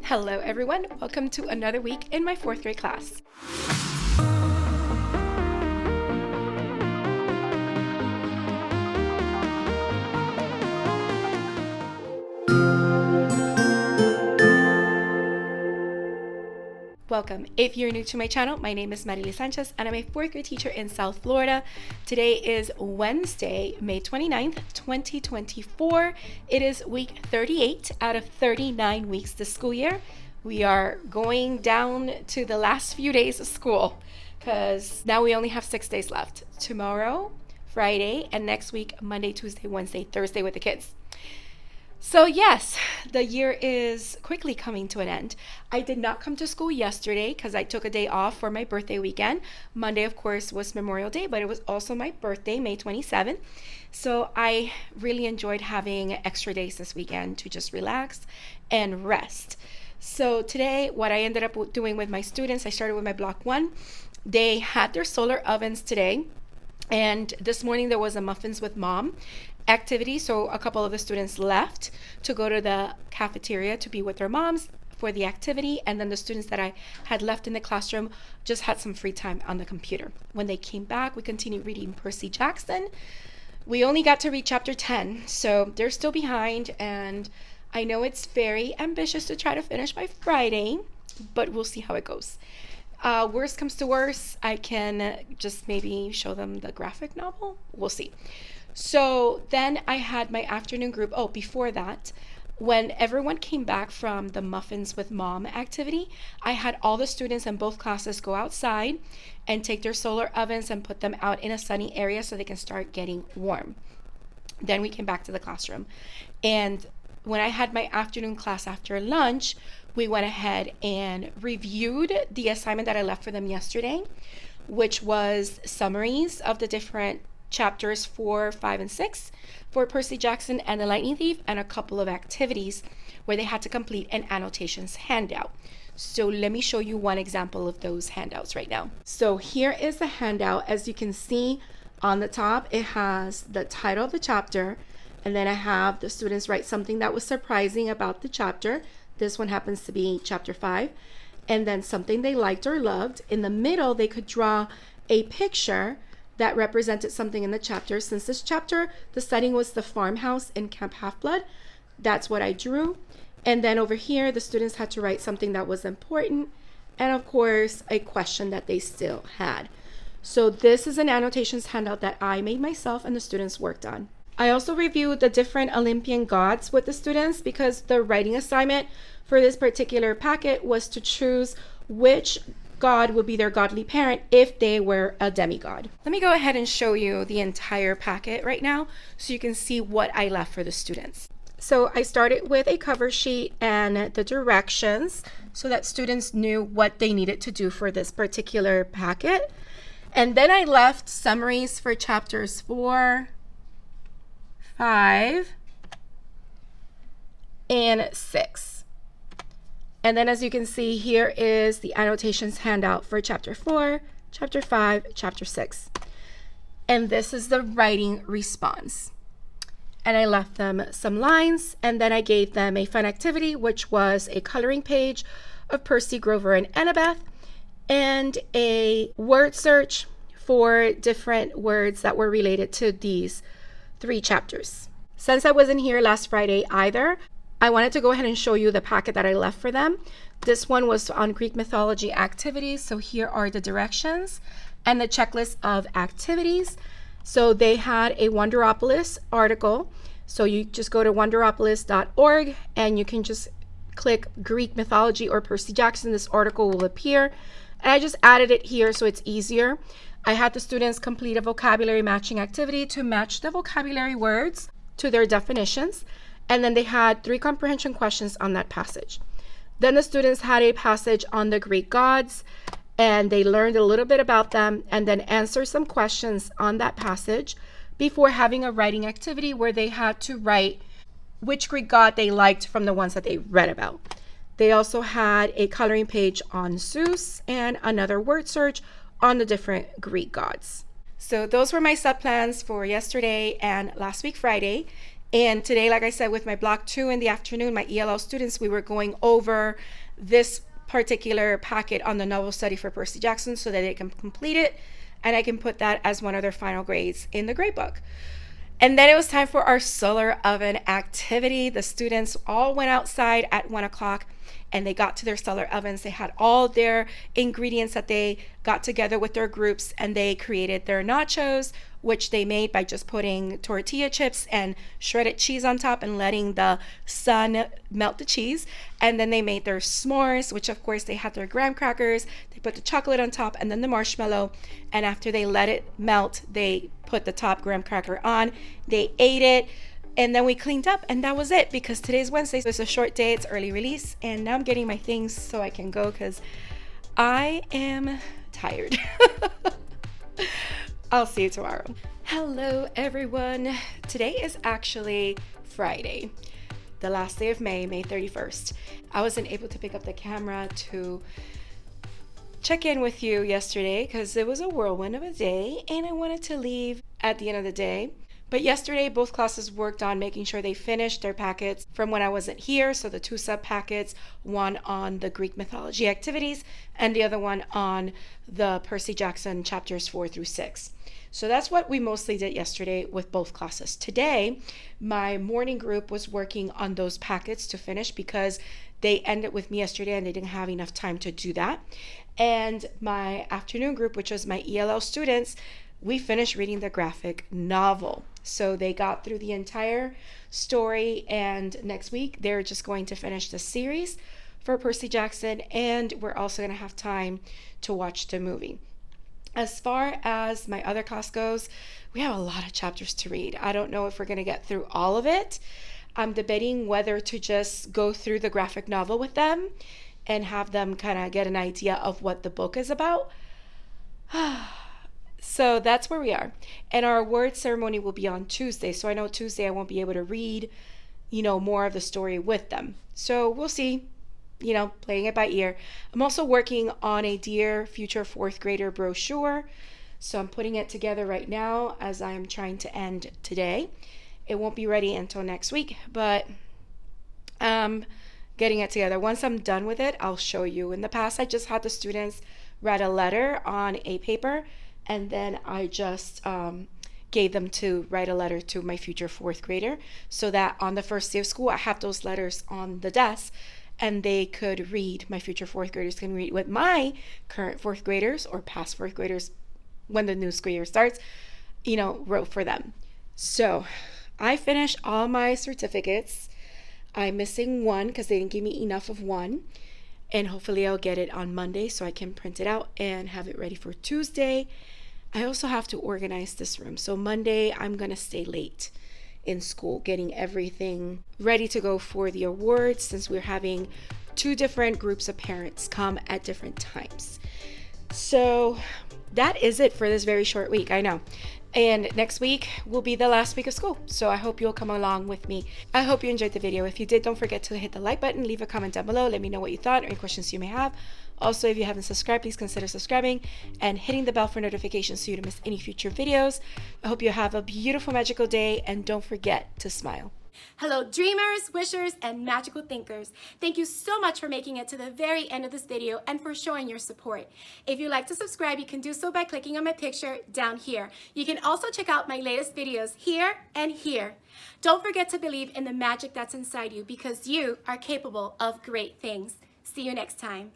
Hello everyone, welcome to another week in my 4th grade class. Welcome. If you're new to my channel, my name is Mariely Sanchez and I'm a 4th grade teacher in South Florida. Today is Wednesday, May 29th, 2024. It is week 38 out of 39 weeks this school year. We are going down to the last few days of school because now we only have 6 days left. Tomorrow, Friday, and next week, Monday, Tuesday, Wednesday, Thursday with the kids. So yes, the year is quickly coming to an end. I did not come to school yesterday because I took a day off for my birthday weekend. Monday, of course, was Memorial Day, but it was also my birthday, May 27th. So I really enjoyed having extra days this weekend to just relax and rest. So today, what I ended up doing with my students, I started with my block 1. They had their solar ovens today. And this morning there was a muffins with mom activity. So a couple of the students left to go to the cafeteria to be with their moms for the activity. And then the students that I had left in the classroom just had some free time on the computer. When they came back, we continued reading Percy Jackson. We only got to read chapter 10, so they're still behind. And I know it's very ambitious to try to finish by Friday, but we'll see how it goes. Worst comes to worst, I can just maybe show them the graphic novel. We'll see. So then I had my afternoon group. Oh, before that, when everyone came back from the Muffins with Mom activity, I had all the students in both classes go outside and take their solar ovens and put them out in a sunny area so they can start getting warm. Then we came back to the classroom. And when I had my afternoon class after lunch, we went ahead and reviewed the assignment that I left for them yesterday, which was summaries of the different chapters 4, 5, and 6 for Percy Jackson and the Lightning Thief, and a couple of activities where they had to complete an annotations handout. So let me show you one example of those handouts right now. So here is the handout. As you can see on the top, it has the title of the chapter, and then I have the students write something that was surprising about the chapter. This one happens to be chapter 5. And then something they liked or loved. In the middle, they could draw a picture that represented something in the chapter. Since this chapter, the setting was the farmhouse in Camp Half-Blood, that's what I drew. And then over here, the students had to write something that was important. And of course, a question that they still had. So this is an annotations handout that I made myself and the students worked on. I also reviewed the different Olympian gods with the students because the writing assignment for this particular packet was to choose which god would be their godly parent if they were a demigod. Let me go ahead and show you the entire packet right now so you can see what I left for the students. So I started with a cover sheet and the directions so that students knew what they needed to do for this particular packet. And then I left summaries for chapters 4, 5, and 6. And then as you can see, here is the annotations handout for chapter 4, chapter 5, chapter 6. And this is the writing response. And I left them some lines, and then I gave them a fun activity, which was a coloring page of Percy, Grover, and Annabeth, and a word search for different words that were related to these 3 chapters. Since I wasn't here last Friday either, I wanted to go ahead and show you the packet that I left for them. This one was on Greek mythology activities. So here are the directions and the checklist of activities. So they had a Wonderopolis article. So you just go to wonderopolis.org and you can just click Greek mythology or Percy Jackson. This article will appear. And I just added it here so it's easier. I had the students complete a vocabulary matching activity to match the vocabulary words to their definitions. And then they had 3 comprehension questions on that passage. Then the students had a passage on the Greek gods, and they learned a little bit about them and then answered some questions on that passage before having a writing activity where they had to write which Greek god they liked from the ones that they read about. They also had a coloring page on Zeus and another word search on the different Greek gods. So those were my sub plans for yesterday and last week Friday. And today, like I said, with my block 2 in the afternoon, my ELL students, we were going over this particular packet on the novel study for Percy Jackson so that they can complete it, and I can put that as one of their final grades in the grade book. And then it was time for our solar oven activity. The students all went outside at 1 o'clock and they got to their solar ovens. They had all their ingredients that they got together with their groups, and they created their nachos, which they made by just putting tortilla chips and shredded cheese on top and letting the sun melt the cheese. And then they made their s'mores, which of course they had their graham crackers. They put the chocolate on top and then the marshmallow. And after they let it melt, they put the top graham cracker on. They ate it. And then we cleaned up, and that was it, because today's Wednesday, so it's a short day, it's early release, and now I'm getting my things so I can go because I am tired. I'll see you tomorrow. Hello, everyone. Today is actually Friday, the last day of May 31st. I wasn't able to pick up the camera to check in with you yesterday because it was a whirlwind of a day, and I wanted to leave at the end of the day. But yesterday, both classes worked on making sure they finished their packets from when I wasn't here. So the 2 sub packets, one on the Greek mythology activities and the other one on the Percy Jackson chapters 4 through 6. So that's what we mostly did yesterday with both classes. Today, my morning group was working on those packets to finish because they ended with me yesterday and they didn't have enough time to do that. And my afternoon group, which was my ELL students, we finished reading the graphic novel. So they got through the entire story, and next week they're just going to finish the series for Percy Jackson, and we're also going to have time to watch the movie. As far as my other class goes, we have a lot of chapters to read. I don't know if we're going to get through all of it. I'm debating whether to just go through the graphic novel with them and have them kind of get an idea of what the book is about. So that's where we are. And our award ceremony will be on Tuesday. So I know Tuesday I won't be able to read, more of the story with them. So we'll see, playing it by ear. I'm also working on a Dear Future 4th Grader brochure. So I'm putting it together right now as I'm trying to end today. It won't be ready until next week, but I'm getting it together. Once I'm done with it, I'll show you. In the past, I just had the students write a letter on a paper, and then I just gave them to write a letter to my future 4th grader so that on the first day of school, I have those letters on the desk and they could read, my future 4th graders can read what my current 4th graders or past 4th graders, when the new school year starts, wrote for them. So I finished all my certificates. I'm missing one because they didn't give me enough of one. And hopefully I'll get it on Monday so I can print it out and have it ready for Tuesday. I also have to organize this room. So Monday, I'm going to stay late in school, getting everything ready to go for the awards, since we're having 2 different groups of parents come at different times. So that is it for this very short week. I know. And next week will be the last week of school. So I hope you'll come along with me. I hope you enjoyed the video. If you did, don't forget to hit the like button, leave a comment down below. Let me know what you thought or any questions you may have. Also, if you haven't subscribed, please consider subscribing and hitting the bell for notifications so you don't miss any future videos. I hope you have a beautiful, magical day, and don't forget to smile. Hello dreamers, wishers, and magical thinkers. Thank you so much for making it to the very end of this video and for showing your support. If you'd like to subscribe, you can do so by clicking on my picture down here. You can also check out my latest videos here and here. Don't forget to believe in the magic that's inside you, because you are capable of great things. See you next time.